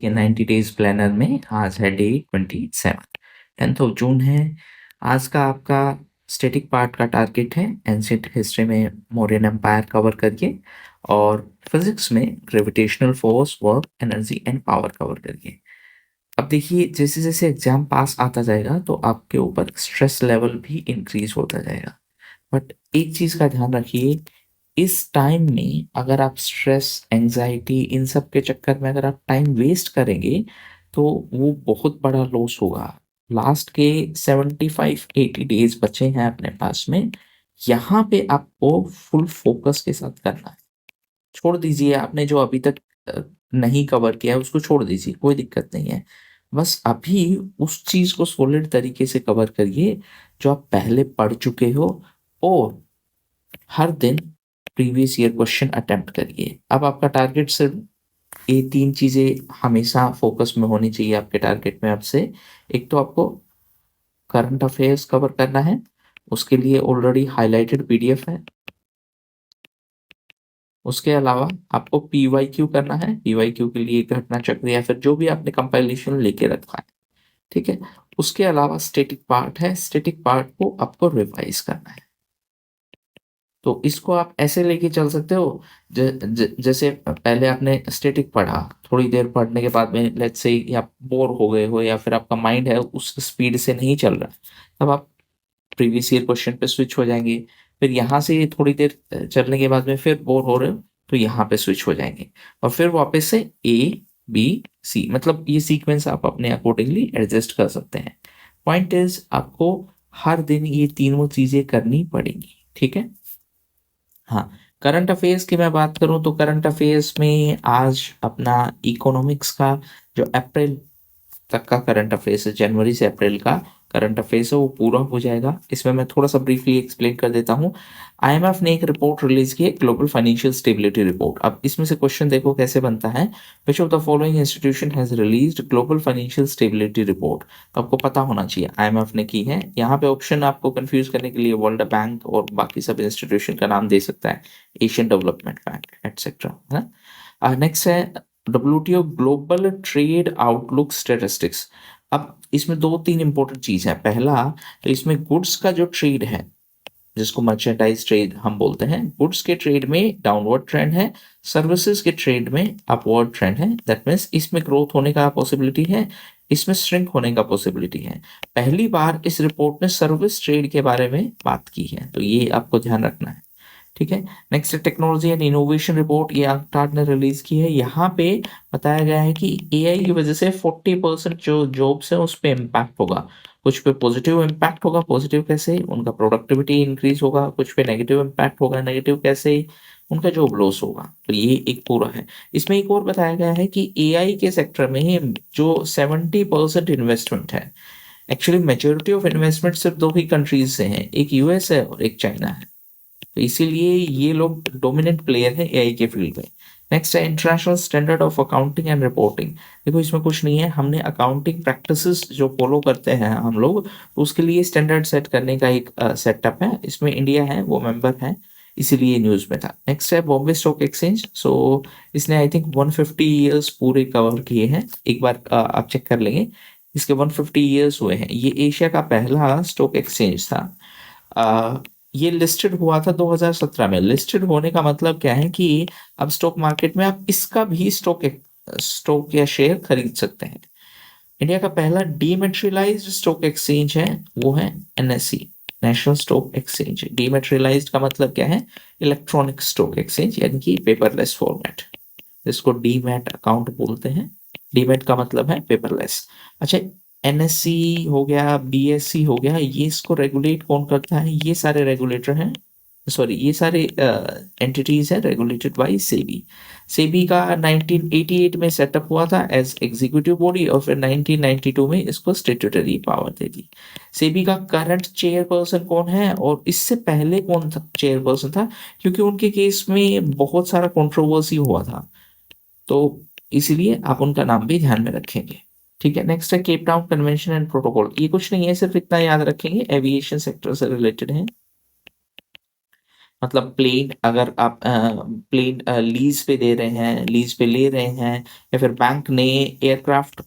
ये 90 days planner में आज है डे 27, 10th ऑफ जून है। आज का आपका स्टैटिक पार्ट का टारगेट है एंशिएंट हिस्ट्री में मौर्यन एम्पायर कवर करके, और फिजिक्स में gravitational force, work, energy and power cover करके। अब देखिए, जैसे जैसे एग्जाम पास आता जाएगा तो आपके ऊपर स्ट्रेस लेवल भी इंक्रीज होता जाएगा। बट एक चीज का ध्यान रखिए, इस टाइम में अगर आप स्ट्रेस, एंजाइटी, इन सब के चक्कर में अगर आप टाइम वेस्ट करेंगे तो वो बहुत बड़ा लॉस होगा। लास्ट के 75-80 डेज बचे हैं अपने पास में, यहाँ पे आपको फुल फोकस के साथ करना है। छोड़ दीजिए आपने जो अभी तक नहीं कवर किया है उसको छोड़ दीजिए, कोई दिक्कत नहीं है। बस अभी उस चीज को सॉलिड तरीके से कवर करिए जो आप पहले पढ़ चुके हो, और हर दिन प्रीवियस ईयर क्वेश्चन अटेम्प्ट करिए। अब आपका टारगेट सिर्फ ये 3 चीजें हमेशा फोकस में होनी चाहिए आपके टारगेट में। आपसे एक तो आपको करंट अफेयर्स कवर करना है, उसके लिए ऑलरेडी हाईलाइटेड पीडीएफ है। उसके अलावा आपको पीवाईक्यू करना है, पीवाईक्यू के लिए घटना चक्र या फिर जो भी आपने कंपाइलेशन लेके रखा है, ठीक है। उसके अलावा स्टैटिक पार्ट है, स्टैटिक पार्ट को आपको रिवाइज करना है। तो इसको आप ऐसे लेके चल सकते हो, जैसे पहले आपने स्टैटिक पढ़ा, थोड़ी देर पढ़ने के बाद में लेट्स से या बोर हो गए हो या फिर आपका माइंड है उस स्पीड से नहीं चल रहा, तब आप प्रीवियस ईयर क्वेश्चन पे स्विच हो जाएंगे। फिर यहाँ से थोड़ी देर चलने के बाद में फिर बोर हो रहे हो तो यहाँ पे स्विच हो जाएंगे, और फिर वापस से ए बी सी, मतलब ये सीक्वेंस आप अपने अकॉर्डिंगली एडजस्ट कर सकते हैं। पॉइंट इज आपको हर दिन ये तीनों चीजें करनी पड़ेंगी, ठीक है। हाँ, करंट अफेयर्स की मैं बात करूं तो करंट अफेयर्स में आज अपना इकोनॉमिक्स का जो अप्रैल तक का करंट अफेयर्स है, जनवरी से अप्रैल का करंट अफेयर्स है, वो पूरा हो जाएगा। इसमें मैं थोड़ा सा ब्रीफली एक्सप्लेन कर देता हूँ। आईएमएफ ने एक रिपोर्ट रिलीज की है, ग्लोबल फाइनेंशियल स्टेबिलिटी रिपोर्ट। अब इसमें से क्वेश्चन देखो कैसे बनता है। Which of the following institution has released global financial stability report. तो आपको पता होना चाहिए आईएमएफ ने की है। यहाँ पे ऑप्शन आपको कंफ्यूज करने के लिए वर्ल्ड बैंक और बाकी सब इंस्टीट्यूशन का नाम दे सकता है, एशियन डेवलपमेंट बैंक एटसेट्रा, है ना। नेक्स्ट है WTO global trade outlook statistics. अब इसमें 2-3 इंपॉर्टेंट चीज है। पहला, तो इसमें गुड्स का जो ट्रेड है, जिसको मर्चेंडाइज ट्रेड हम बोलते हैं, गुड्स के ट्रेड में डाउनवर्ड ट्रेंड है, सर्विसेज के ट्रेड में अपवर्ड ट्रेंड है। दैट मीन्स इसमें ग्रोथ होने का पॉसिबिलिटी है, इसमें श्रिंक होने का पॉसिबिलिटी है। पहली बार इस रिपोर्ट ने सर्विस ट्रेड के बारे में बात की है, तो ये आपको ध्यान रखना है, ठीक है। Next technology and innovation report, ये अंकटाड ने रिलीज की है। यहाँ पे बताया गया है कि एआई की वजह से 40% जो जॉब्स है उस पर इम्पैक्ट होगा। कुछ पे पॉजिटिव इम्पैक्ट होगा, पॉजिटिव कैसे, उनका प्रोडक्टिविटी इंक्रीज होगा। कुछ पे नेगेटिव इम्पैक्ट होगा, नेगेटिव कैसे, उनका जॉब लॉस होगा। तो ये एक पूरा है। इसमें एक और बताया गया है कि एआई के सेक्टर में जो 70% इन्वेस्टमेंट है, एक्चुअली मेजोरिटी ऑफ इन्वेस्टमेंट सिर्फ 2 ही कंट्रीज से है, एक यूएस है और एक चाइना है। तो इसीलिए ये लोग डोमिनेंट प्लेयर है एआई के फील्ड में। नेक्स्ट है international standard of accounting and reporting. देखो इसमें कुछ नहीं है, हमने अकाउंटिंग प्रैक्टिसेस जो फॉलो करते हैं हम लोग, तो उसके लिए स्टैंडर्ड सेट करने का एक सेटअप है। इसमें इंडिया है, वो मेंबर है, इसीलिए न्यूज में था। नेक्स्ट है बॉम्बे स्टॉक एक्सचेंज। सो इसने आई थिंक 150 ईयर्स पूरे कवर किए हैं। एक बार आप चेक कर लेंगे, इसके 150 ईयर्स हुए हैं। ये एशिया का पहला स्टॉक एक्सचेंज था। ये लिस्टेड हुआ था 2017 में। लिस्टेड होने का मतलब क्या है कि अब स्टॉक मार्केट में आप इसका भी स्टॉक या शेयर खरीद सकते हैं। इंडिया का पहला डीमेटेरियलाइज्ड स्टॉक एक्सचेंज है, वो है एनएससी, नेशनल स्टॉक एक्सचेंज। डीमेटेरियलाइज्ड का मतलब क्या है, इलेक्ट्रॉनिक स्टॉक एक्सचेंज, यानी कि पेपरलेस फॉर्मेट, जिसको डीमैट अकाउंट बोलते हैं। डीमैट का मतलब है पेपरलेस। अच्छा, एनएससी हो गया, बीएससी हो गया, ये इसको रेगुलेट कौन करता है, ये सारे रेगुलेटर हैं, सॉरी ये सारे एंटिटीज हैं रेगुलेटेड बाय सेबी। सेबी का 1988 में सेटअप हुआ था एज एग्जीक्यूटिव बॉडी, और फिर 1992 में इसको स्टेट्यूटरी पावर दे दी। सेबी का करंट चेयरपर्सन कौन है, और इससे पहले कौन चेयरपर्सन था, क्योंकि उनके केस में बहुत सारा कंट्रोवर्सी हुआ था, तो इसीलिए आप उनका नाम भी ध्यान में रखेंगे, ठीक है। नेक्स्ट है Cape Town convention and protocol. ये कुछ नहीं है, सिर्फ इतना याद रखेंगे, एविएशन सेक्टर से रिलेटेड है। मतलब प्लेन अगर आप प्लेन लीज पे दे रहे हैं, लीज पे ले रहे हैं, या फिर बैंक ने एयरक्राफ्ट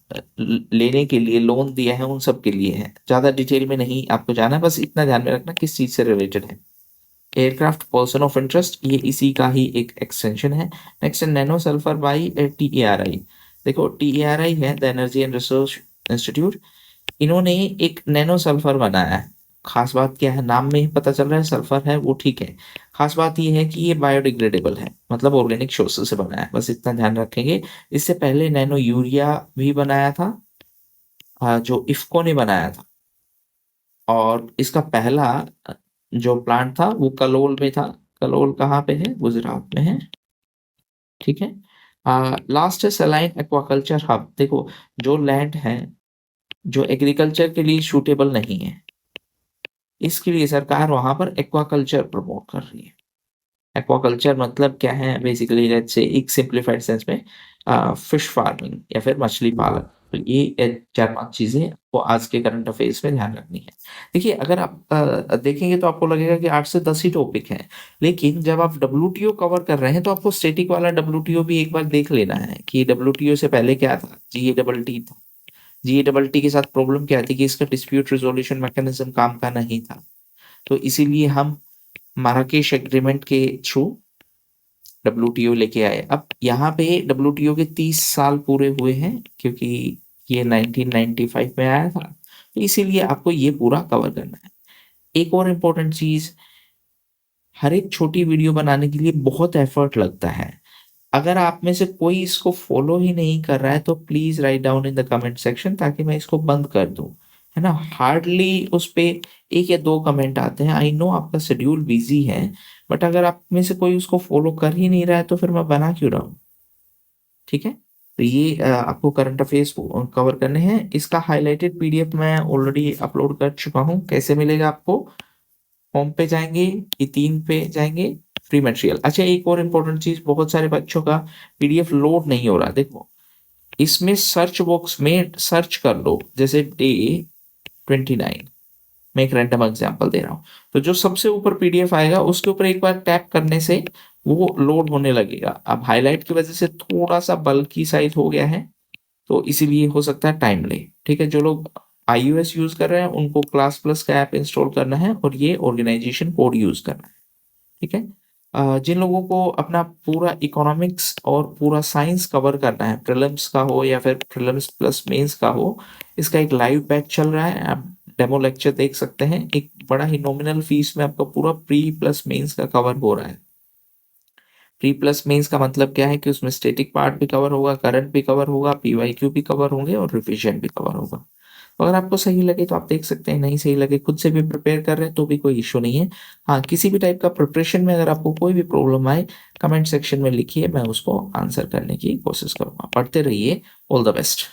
लेने के लिए लोन दिया है, उन सब के लिए है। ज्यादा डिटेल में नहीं आपको जाना, बस इतना ध्यान में रखना किस चीज से रिलेटेड है। एयरक्राफ्ट पर्सन ऑफ इंटरेस्ट, ये इसी का ही एक एक्सटेंशन है। नेक्स्ट है नैनो सल्फर बाई TERI। देखो TERI है the energy and research institute. इन्होंने एक नैनो सल्फर बनाया है। खास बात क्या है, नाम में ही पता चल रहा है सल्फर है, वो ठीक है। खास बात ये है कि ये बायोडिग्रेडेबल है, मतलब ऑर्गेनिक सोर्सेज से बना है, बस इतना ध्यान रखेंगे। इससे पहले नैनो यूरिया भी बनाया था, जो इफ्को ने बनाया था। और इसका पहला जो प्लांट था वो कलोल में था। कलोल कहाँ पे है? गुजरात में है। ठीक है। लास्ट है सलाइन एक्वाकल्चर हब। देखो जो लैंड है जो एग्रीकल्चर के लिए सूटेबल नहीं है, इसके लिए सरकार वहां पर एक्वाकल्चर प्रमोट कर रही है। एक्वाकल्चर मतलब क्या है? बेसिकली लेट्स से एक सिंप्लीफाइड सेंस में फिश फार्मिंग या फिर मछली पालन। तो ये 4-5 चीजें आपको आज के करंट अफेयर्स में ध्यान रखनी है। देखिए अगर आप देखेंगे तो आपको लगेगा कि 8 से 10 ही टॉपिक हैं, लेकिन जब आप WTO कवर कर रहे हैं तो आपको स्टैटिक वाला WTO भी एक बार देख लेना है कि WTO से पहले क्या था, GATT था। GATT के साथ प्रॉब्लम क्या थी कि इसका डिस्प्यूट रिजोल्यूशन मैकेनिज्म काम का नहीं था। तो इसीलिए हम माराकेश एग्रीमेंट के थ्रू WTO लेके आए। अब यहाँ पे WTO के 30 साल पूरे हुए हैं, क्योंकि ये 1995 में आया था, तो इसीलिए आपको ये पूरा कवर करना है। एक और इम्पोर्टेंट चीज, हर एक छोटी वीडियो बनाने के लिए बहुत एफर्ट लगता है। अगर आप में से कोई इसको फॉलो ही नहीं कर रहा है तो please write down in the comment section, ताकि मैं इसको बंद कर दूं। है ना, हार्डली उस पे 1 या 2 कमेंट आते हैं। आई नो आपका शेड्यूल बिजी है, बट अगर आप में से कोई उसको फॉलो कर ही नहीं रहा है तो फिर मैं बना क्यों रहा हूँ? ठीक है। तो ये आपको करंट अफेयर्स कवर करने हैं। इसका हाईलाइटेड PDF मैं ऑलरेडी अपलोड कर चुका हूँ। कैसे मिलेगा आपको? होम पे जाएंगे, ये 3 पे जाएंगे, फ्री मटेरियल। अच्छा एक और इम्पोर्टेंट चीज, बहुत सारे बच्चों का PDF लोड नहीं हो रहा। देखो इसमें सर्च बॉक्स में सर्च कर लो, जैसे Day 29, मैं एक रैंडम एग्जांपल दे रहा हूँ। तो जो सबसे ऊपर PDF आएगा उसके ऊपर एक बार टैप करने से वो लोड होने लगेगा। अब हाईलाइट की वजह से थोड़ा सा बल्की साइज हो गया है, तो इसीलिए हो सकता है टाइम ले। ठीक है, जो लोग iOS यूज कर रहे हैं उनको क्लास प्लस का ऐप इंस्टॉल करना है और ये ऑर्गेनाइजेशन कोड यूज करना है। ठीक है। जिन लोगों को अपना पूरा इकोनॉमिक्स और पूरा साइंस कवर करना है, प्रीलिम्स का हो या फिर प्रीलिम्स प्लस मेंस का हो, इसका एक लाइव बैच चल रहा है, आप डेमो लेक्चर देख सकते हैं। एक बड़ा ही नॉमिनल फीस में आपका पूरा प्री प्लस मेंस का कवर हो रहा है। प्री प्लस मेंस का मतलब क्या है कि उसमें स्टैटिक पार्ट भी कवर होगा, करंट भी कवर होगा, PYQ भी कवर होंगे और रिविजन भी कवर होगा। तो अगर आपको सही लगे तो आप देख सकते हैं, नहीं सही लगे खुद से भी प्रिपेयर कर रहे हैं तो भी कोई इश्यू नहीं है। हाँ, किसी भी टाइप का प्रिपरेशन में अगर आपको कोई भी प्रॉब्लम आए, कमेंट सेक्शन में लिखिए, मैं उसको आंसर करने की कोशिश करूंगा। पढ़ते रहिए। All the best.